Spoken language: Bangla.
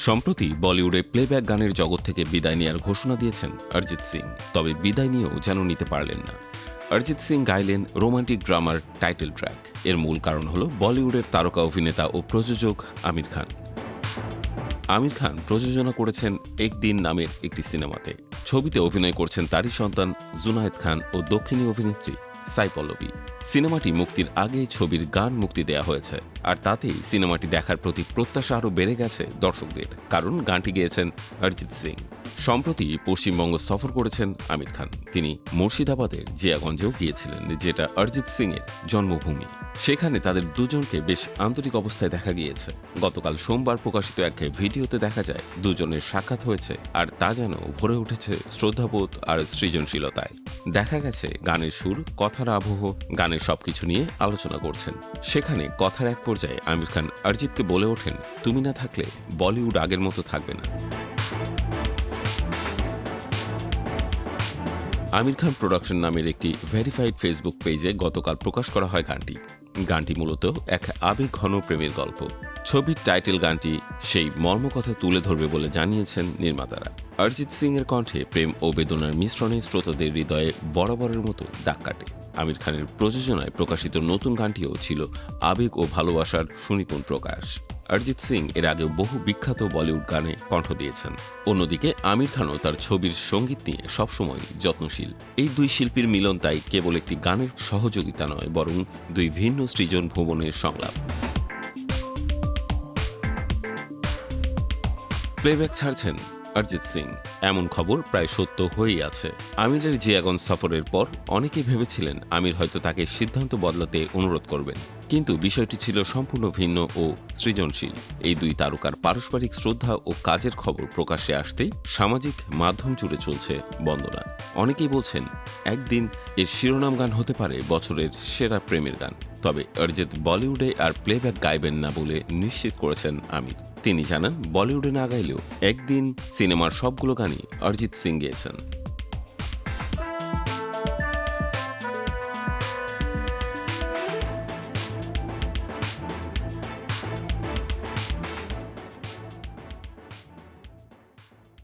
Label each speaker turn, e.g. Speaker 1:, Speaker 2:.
Speaker 1: সম্প্রতি বলিউডে প্লেব্যাক গানের জগৎ থেকে বিদায় নেওয়ার ঘোষণা দিয়েছেন অরিজিৎ সিং। তবে বিদায় নিয়েও যেন নিতে পারলেন না। অরিজিৎ সিং গাইলেন রোমান্টিক ড্রামার টাইটেল ট্র্যাক। এর মূল কারণ হল বলিউডের তারকা অভিনেতা ও প্রযোজক আমির খান। আমির খান প্রযোজনা করেছেন একদিন নামের একটি সিনেমাতে। ছবিতে অভিনয় করছেন তারই সন্তান জুনায়েদ খান ও দক্ষিণী অভিনেত্রী সাই পল্লবী। সিনেমাটি মুক্তির আগেই ছবির গান মুক্তি দেয়া হয়েছে, আর তাতেই সিনেমাটি দেখার প্রতি প্রত্যাশা আরও বেড়ে গেছে দর্শকদের, কারণ গানটি গেয়েছেন অরিজিৎ সিং। সম্প্রতি পশ্চিমবঙ্গ সফর করেছেন আমির খান। তিনি মুর্শিদাবাদের জিয়াগঞ্জেও গিয়েছিলেন, যেটা অরিজিৎ সিং এর জন্মভূমি। সেখানে তাদের দুজনকে বেশ আন্তরিক অবস্থায় দেখা গিয়েছে। গতকাল সোমবার প্রকাশিত এক ভিডিওতে দেখা যায় দুজনের সাক্ষাৎ হয়েছে, আর তা যেন ভরে উঠেছে শ্রদ্ধাবোধ আর সৃজনশীলতায়। দেখা গেছে গানের সুর, কথার আবহ, গানের সবকিছু নিয়ে আলোচনা করছেন। সেখানে কথার এক পর্যায়ে আমির খান অরিজিৎকে বলে ওঠেন, তুমি না থাকলে বলিউড আগের মতো থাকবে না। আমির খান প্রোডাকশন নামের একটি ভেরিফাইড ফেসবুক পেজে গতকাল প্রকাশ করা হয় গানটি। গানটি মূলত এক আবেগঘন প্রেমের গল্প। ছবির টাইটেল গানটি সেই মর্মকথা তুলে ধরবে বলে জানিয়েছেন নির্মাতারা। অরিজিৎ সিং এর কণ্ঠে প্রেম ও বেদনার মিশ্রণে শ্রোতাদের হৃদয়ে বরাবরের মতো দাগ কাটে। আমির খানের প্রযোজনায় প্রকাশিত নতুন গানটিও ছিল আবেগ ও ভালোবাসার সুনিপুণ প্রকাশ। অরিজিৎ সিং এর আগেও বহু বিখ্যাত বলিউড গানে কণ্ঠ দিয়েছেন। অন্যদিকে আমির খানও তার ছবির সঙ্গীত নিয়ে সবসময় যত্নশীল। এই দুই শিল্পীর মিলন তাই কেবল একটি গানের সহযোগিতা নয়, বরং দুই ভিন্ন সৃজন ভুবনের সংলাপ। প্লেব্যাক ছাড়ছেন অরিজিৎ সিং, এমন খবর প্রায় সত্য হয়েই আছে। আমিরের জিয়াগঞ্জ সফরের পর অনেকেই ভেবেছিলেন আমির হয়তো তাকে সিদ্ধান্ত বদলাতে অনুরোধ করবেন, কিন্তু বিষয়টি ছিল সম্পূর্ণ ভিন্ন ও সৃজনশীল। এই দুই তারকার পারস্পরিক শ্রদ্ধা ও কাজের খবর প্রকাশ্যে আসতেই সামাজিক মাধ্যম জুড়ে চলছে বন্দনা। অনেকেই বলছেন একদিন এর শিরোনাম গান হতে পারে বছরের সেরা প্রেমের গান। তবে অরিজিৎ বলিউডে আর প্লেব্যাক গাইবেন না বলে নিশ্চিত করেছেন আমির। তিনি জানান, বলিউডে না গাইলেও একদিন সিনেমার সবগুলো গানই অরিজিৎ সিং গেয়েছেন।